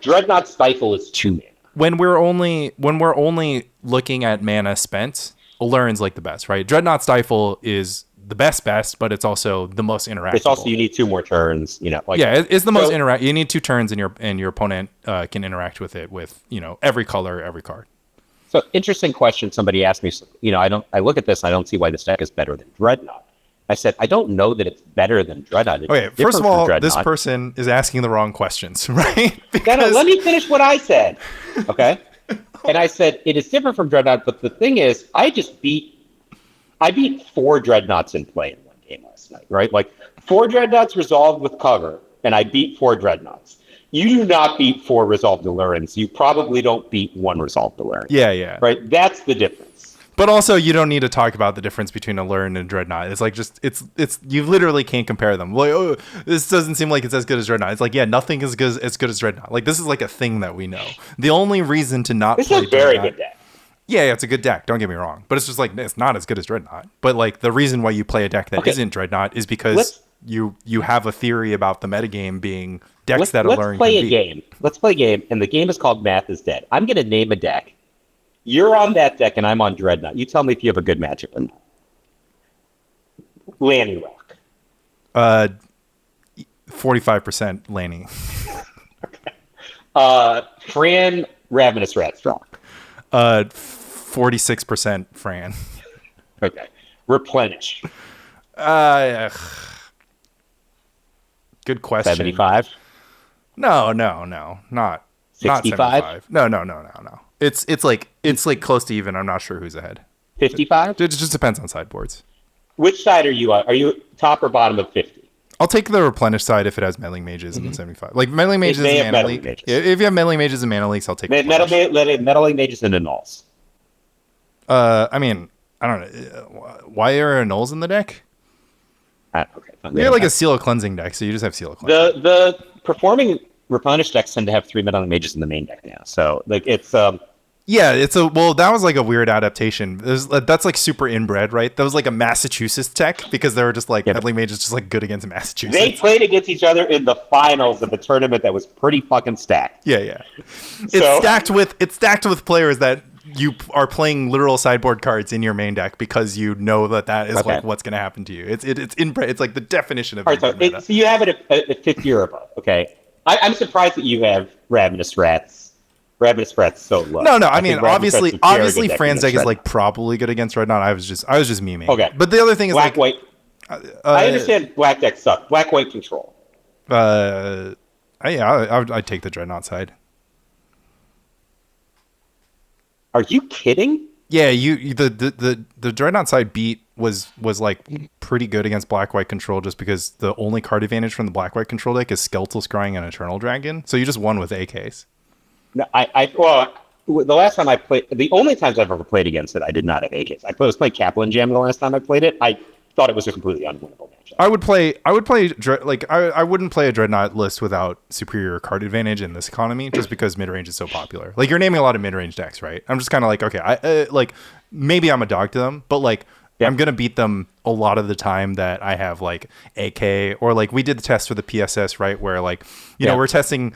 Dreadnought Stifle is 2 mana. When we're only looking at mana spent, Allurn's like the best, right? Dreadnought Stifle is the best, but it's also the most interactive. It's also, you need 2 more turns, you know. Like, yeah, it's the most interact. You need 2 turns, and your opponent can interact with it with, you know, every color, every card. So interesting question. Somebody asked me, you know, I look at this, I don't see why this deck is better than Dreadnought. I said, I don't know that it's better than Dreadnought. Okay, first of all, this person is asking the wrong questions, right? Because... let me finish what I said, okay? And I said, it is different from Dreadnought, but the thing is, I beat 4 Dreadnoughts in play in one game last night, right? Like 4 Dreadnoughts resolved with cover, and I beat 4 Dreadnoughts. You do not beat 4 resolved Allurns. You probably don't beat 1 resolved Allurn. Yeah. Right? That's the difference. But also, you don't need to talk about the difference between Allurn and Dreadnought. It's like it's you literally can't compare them. Like, oh, this doesn't seem like it's as good as Dreadnought. It's like, yeah, nothing is as good as Dreadnought. Like, this is like a thing that we know. The only reason to not play Dreadnought... It's a very good deck. Yeah, it's a good deck. Don't get me wrong. But it's just like, it's not as good as Dreadnought. But like, the reason why you play a deck that isn't Dreadnought is because you have a theory about the metagame being decks that Allurn can beat. Let's play a game, and the game is called Math is Dead. I'm going to name a deck. You're on that deck, and I'm on Dreadnought. You tell me if you have a good matchup or not. Lanny Rock. 45% Lanny. Fran Ravenous Rat Rock. 46% Fran. Okay. Replenish. Good question. 75? No. Not 65? Not 75. No. It's like close to even. I'm not sure who's ahead. 55? It just depends on sideboards. Which side are you on? Are you top or bottom of 50? I'll take the replenish side if it has meddling mages in the 75. Like meddling mages and mana league. Yeah, if you have meddling mages and mana leagues, I'll take meddling mages into nulls. I mean, I don't know. Why are there nulls in the deck? Okay. You're like a Seal of Cleansing deck, so you just have Seal of Cleansing. The performing replenish decks tend to have 3 meddling mages in the main deck now. So like it's yeah, that was like a weird adaptation. That's like super inbred, right? That was like a Massachusetts tech because they were just like meddling mages just like good against Massachusetts. They played against each other in the finals of the tournament that was pretty fucking stacked. Yeah. It's stacked with players that you are playing literal sideboard cards in your main deck because you know that is like what's going to happen to you. It's inbred. It's like the definition of inbred. So you have it at 50 or above. Okay, I'm surprised that you have Ravenous Rats. Ravenous Rats so low. No. I mean, obviously, Fran's deck is like probably good against Dreadnought. I was just memeing. Okay, but the other thing is black white. I understand black decks suck. Black white control. I'd take the Dreadnought side. Are you kidding? Yeah, the Dreadnought side beat was like pretty good against black white control just because the only card advantage from the black white control deck is Skeletal Scrying and Eternal Dragon. So you just won with AKs. No, the last time I played, the only times I've ever played against it, I did not have AKs. I was playing Kaplan Jam the last time I played it. I thought it was a completely unwinnable matchup. I wouldn't play a Dreadnought list without superior card advantage in this economy, just because mid range is so popular. Like you're naming a lot of mid range decks, right? I'm just kind of like, okay, maybe I'm a dog to them, but like I'm gonna beat them a lot of the time that I have like AK or like we did the test for the PSS, right? Where like you know we're testing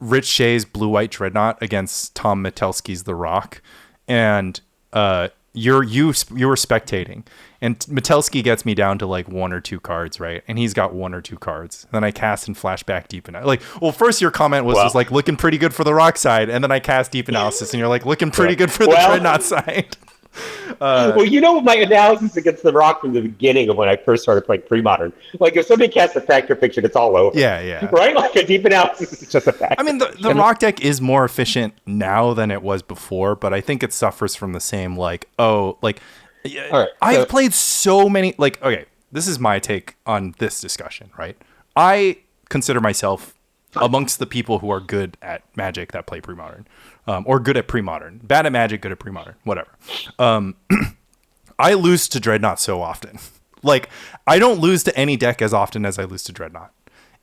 Rich Shea's Blue White Dreadnought against Tom Metelsky's The Rock, and you were spectating, and Metelsky gets me down to like 1 or 2 cards, right? And he's got 1 or 2 cards. Then I cast and flashback deep analysis. Like, well, first your comment was just like looking pretty good for the Rock side, and then I cast deep analysis, and you're like looking pretty good for the Dreadnought side. Well, you know my analysis against the Rock from the beginning of when I first started playing pre-modern. Like, if somebody casts a factor fiction, it's all over. Yeah. Right? Like, a deep analysis is just a fact. I mean, the Rock deck is more efficient now than it was before, but I think it suffers from the same, like, I've played so many, like, okay, this is my take on this discussion, right? I consider myself amongst the people who are good at Magic that play pre-modern. Or good at pre-modern. Bad at Magic, good at pre-modern. Whatever. I lose to Dreadnought so often. Like, I don't lose to any deck as often as I lose to Dreadnought.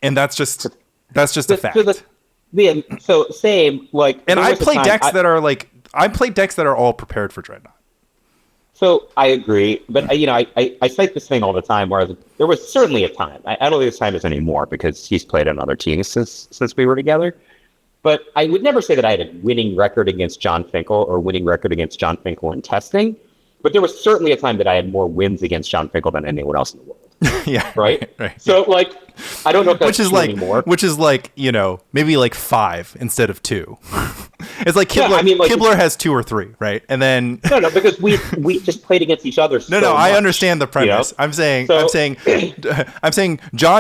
And that's just a fact. So same, like... And I play decks that are, like... I play decks that are all prepared for Dreadnought. So I agree. But, I cite this thing all the time, where there was certainly a time. I don't think this time is anymore, because he's played on other teams since we were together. But I would never say that I had a winning record against John Finkel or winning record against John Finkel in testing. But there was certainly a time that I had more wins against John Finkel than anyone else in the world. Yeah. Right? So, like, I don't know if that's true anymore. Which is like, maybe like 5 instead of 2. It's like Kibler, Kibler has 2 or 3, right? And then... No, because we just played against each other so No, much, I understand the premise. I'm saying John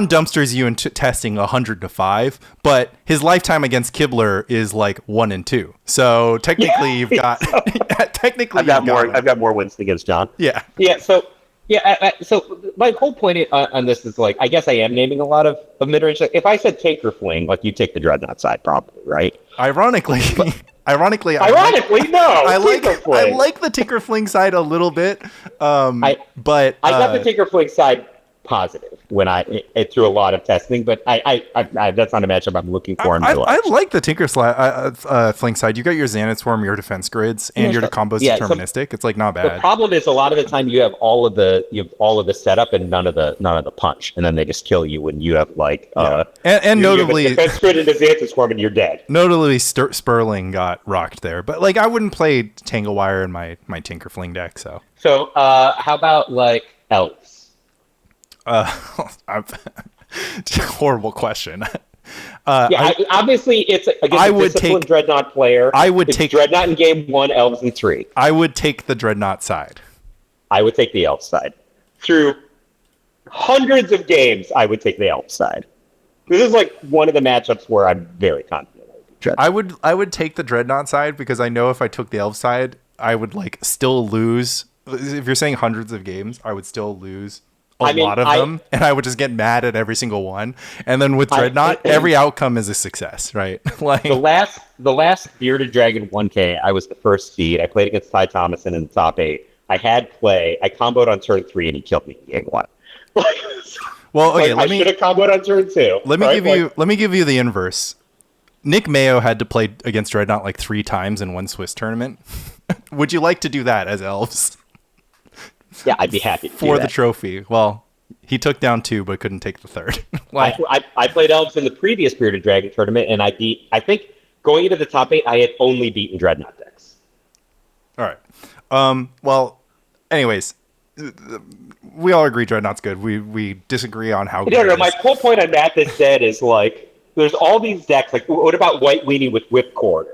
dumpsters you in testing 100 to 5, but his lifetime against Kibler is like 1 and 2. So technically you've got... I've got more wins against John. Yeah. So my whole point on this is, like, I guess I am naming a lot of mid-range. If I said Tinker Fling, like, you take the Dreadnought side probably, right? Ironically, no. I like the Tinker Fling side a little bit, but I got the Tinker Fling side positive when it through a lot of testing, but I that's not a matchup I'm looking for in my life. I like the Tinker Fling side. You got your Xanath Swarm, your defense grids, and your combos deterministic. It's like not bad. The problem is a lot of the time you have all of the setup and none of the punch, and then they just kill you when you have like and notably defense grid and Xanath Swarm and you're dead. Notably, Sperling got rocked there, but like I wouldn't play Tangle Wire in my Tinker Fling deck. So how about like Elves? Horrible question. Obviously it's against a disciplined Dreadnought player. I would take Dreadnought in game 1, Elves in 3. I would take the Dreadnought side. I would take the Elf side. Through hundreds of games, I would take the Elf side. This is like one of the matchups where I'm very confident. I would take the Dreadnought side because I know if I took the Elf side, I would like still lose. If you're saying hundreds of games, I would still lose a lot of them, and I would just get mad at every single one. And then with Dreadnought, every outcome is a success, right? Like the last Bearded Dragon 1K, I was the first seed. I played against Ty Thomason in the top 8. I had play. I comboed on turn 3, and he killed me in game 1. Well, okay, I should have comboed on turn 2. Let me give you the inverse. Nick Mayo had to play against Dreadnought like 3 times in one Swiss tournament. Would you like to do that as Elves? Yeah, I'd be happy to for the trophy. Well, he took down 2, but couldn't take the 3rd. I played Elves in the previous Bearded Dragon tournament, and I think going into the top 8, I had only beaten Dreadnought decks. All right. Well, anyways, we all agree Dreadnought's good. We disagree on how good it is. My whole point on that said is, like, there's all these decks. Like, what about White Weenie with Whipcord?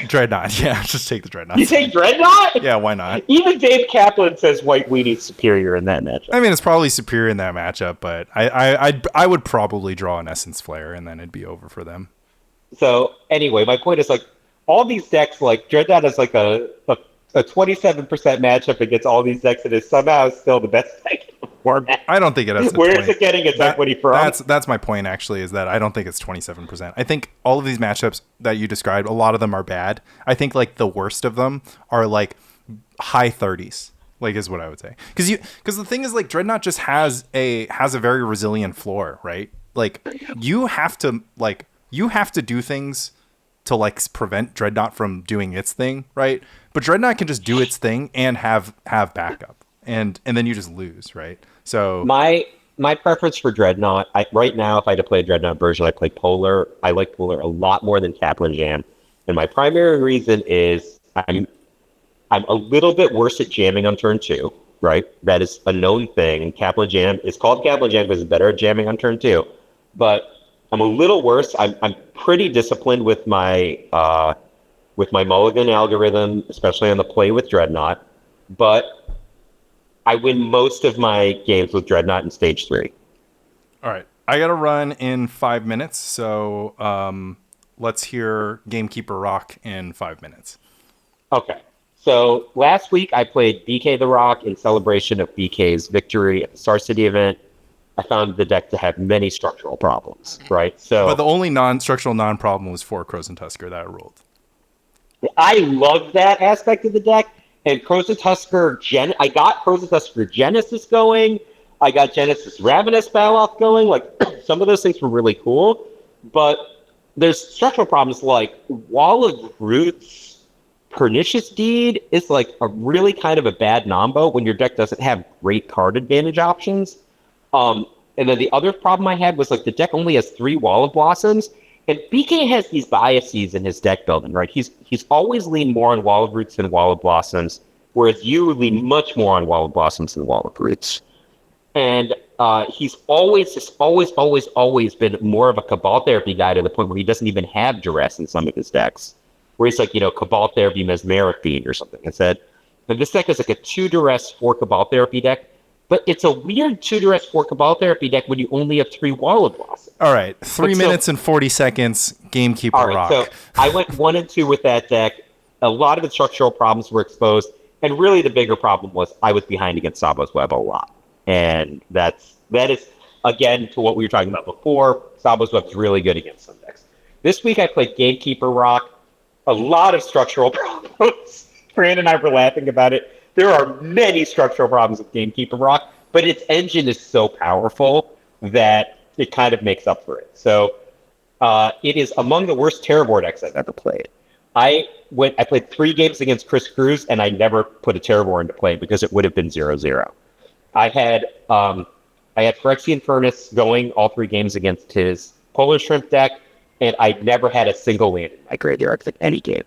Dreadnought, yeah, just take the Dreadnought. You take Dreadnought? Yeah, why not? Even Dave Kaplan says White Weenie's superior in that matchup. I mean, it's probably superior in that matchup, but I would probably draw an Essence Flare, and then it'd be over for them. So, anyway, my point is, like, all these decks, like, Dreadnought is like a 27% matchup against all these decks, and is somehow still the best deck in the format. I don't think it has. Where is it getting its equity from? That's my point. Actually, is that I don't think it's 27%. I think all of these matchups that you described, a lot of them are bad. I think like the worst of them are like high 30s. Like is what I would say. Because the thing is, like, Dreadnought just has a very resilient floor, right? Like you have to do things to like prevent Dreadnought from doing its thing, right? But Dreadnought can just do its thing and have backup, and then you just lose, right? So my point is, like, all these decks, like, what about White Weenie with Whipcord? Like, my preference for Dreadnought, right now, if I had to play a Dreadnought version, I play Polar. I like Polar a lot more than Kaplan Jam. And my primary reason is I'm a little bit worse at jamming on turn two, right? That is a known thing. Kaplan Jam is called Kaplan Jam because it's better at jamming on turn two. But I'm a little worse. I'm pretty disciplined with my mulligan algorithm, especially on the play with Dreadnought. But I win most of my games with Dreadnought in stage 3. All right. I got to run in 5 minutes. So let's hear Gamekeeper Rock in 5 minutes. Okay. So last week I played BK the Rock in celebration of BK's victory at the Star City event. I found the deck to have many structural problems, right? But the only non-structural non-problem was 4 Crows and Tusker that I rolled. I love that aspect of the deck. And Crows and Tusker, I got Crows and Tusker Genesis going. I got Genesis Ravenous Baloth going. Like, some of those things were really cool. But there's structural problems like Wall of Roots, Pernicious Deed is like a really kind of a bad nombo when your deck doesn't have great card advantage options. And then the other problem I had was like the deck only has 3 Wall of Blossoms. And BK has these biases in his deck building, right? He's always leaned more on Wall of Roots than Wall of Blossoms, whereas you lean much more on Wall of Blossoms than Wall of Roots. And he's always been more of a Cabal Therapy guy to the point where he doesn't even have Duress in some of his decks. Where he's like, Cabal Therapy Mesmeric Fiend or something. And this deck is like a 2 Duress 4 Cabal Therapy deck. But it's a weird 2 Duress 4 Cabal Therapy deck when you only have 3 Wall of Blossoms. All right, 3 minutes and 40 seconds, Gamekeeper Rock. So I went 1 and 2 with that deck. A lot of the structural problems were exposed. And really the bigger problem was I was behind against Sabo's Web a lot. And that is, again, to what we were talking about before, Sabo's Web's really good against some decks. This week I played Gamekeeper Rock. A lot of structural problems. Fran and I were laughing about it. There are many structural problems with Gamekeeper Rock, but its engine is so powerful that it kind of makes up for it. So it is among the worst Terror decks I've ever played. I played 3 games against Chris Cruz, and I never put a Terror into play because it would have been 0-0. I had Phyrexian Furnace going all 3 games against his Polar Shrimp deck, and I never had a single land in my graveyard in any game.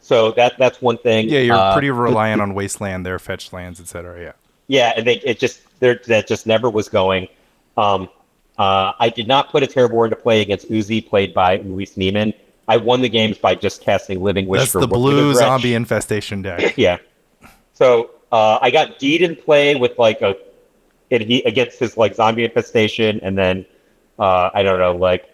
So that's one thing. Yeah, you're pretty reliant on Wasteland, their fetched lands, etc. Yeah. Yeah, and that just never was going. I did not put a Terror into play against Uzi, played by Luis Neiman. I won the games by just casting Living Wish. That's the blue zombie infestation deck. Yeah. So I got Deed in play with against his like zombie infestation, and then I don't know, like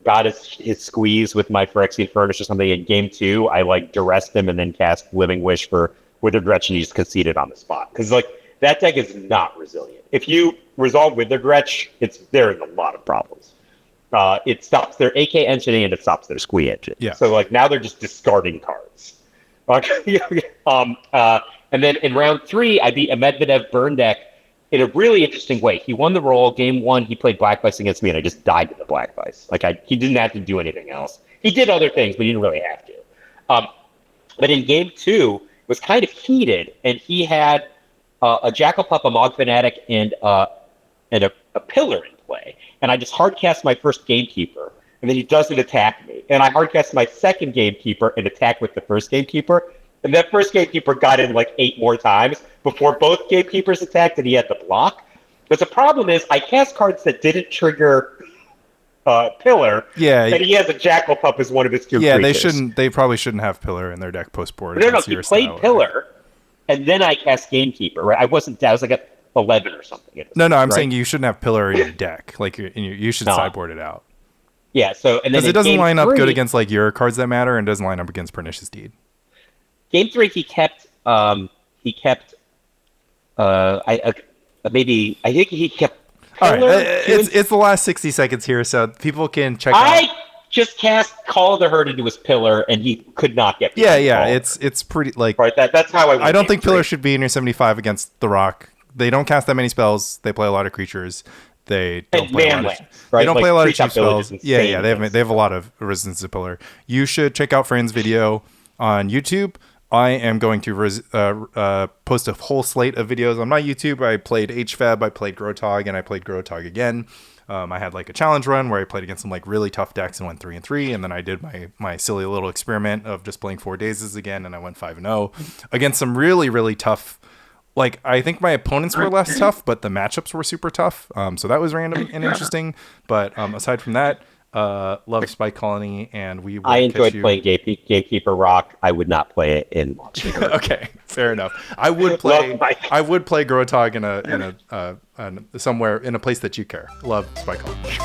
got his squeeze with my Phyrexian Furnace or something. In game 2, I like duressed him and then cast Living Wish for Withered Wretch, and he just conceded on the spot. Because like that deck is not resilient. If you resolve Withered Wretch, there's a lot of problems. It stops their AK engine and it stops their squee engine. Yeah. So like now they're just discarding cards. And then in round 3, I beat a Medvedev burn deck in a really interesting way. He won the roll. Game 1, he played Black Vice against me, and I just died to the Black Vice. He didn't have to do anything else. He did other things, but he didn't really have to. But in game 2, it was kind of heated, and he had a Jackal Pup, a Mog Fanatic, and a Pillar in play. And I just hardcast my first Gamekeeper, and then he doesn't attack me. And I hardcast my second Gamekeeper and attack with the first Gamekeeper. And that first Gamekeeper got in like 8 more times before both Gamekeepers attacked, and he had to block. But the problem is I cast cards that didn't trigger Pillar. Yeah. And he has a Jackal Pup as one of his 2 creatures. Yeah, they probably shouldn't have Pillar in their deck post-board. No, he played Pillar, and then I cast Gamekeeper, right? I was like at 11 or something. I'm saying you shouldn't have Pillar in your deck. Like you should sideboard it out. Yeah, so and then because it doesn't line up good against like your cards that matter, and doesn't line up against Pernicious Deed. Game 3, he kept. I think he kept. All right, it's the last 60 seconds here, so people can check out. I just cast Call of the Herd into his Pillar, and he could not get. Yeah, it's pretty like. Right, that's how I don't think Pillar should be in your 75 against the Rock. They don't cast that many spells. They play a lot of creatures. They don't play a lot of, right? They don't play a lot of cheap spells. Yeah. They have a lot of resistance to Pillar. You should check out Fran's video on YouTube. I am going to post a whole slate of videos on my YouTube. I played HFAB, I played Grotog, and I played Grotog again. I had like a challenge run where I played against some like really tough decks and went 3-3, and then I did my silly little experiment of just playing 4 days again, and I went 5-0 against some really really tough. Like, I think my opponents were less tough, but the matchups were super tough. So that was random and interesting. But aside from that, love Spike Colony, and we will I enjoyed catch you. playing Gatekeeper Rock. I would not play it in. Okay, fair enough. I would play Grotog in a somewhere in a place that you care. Love Spike Colony.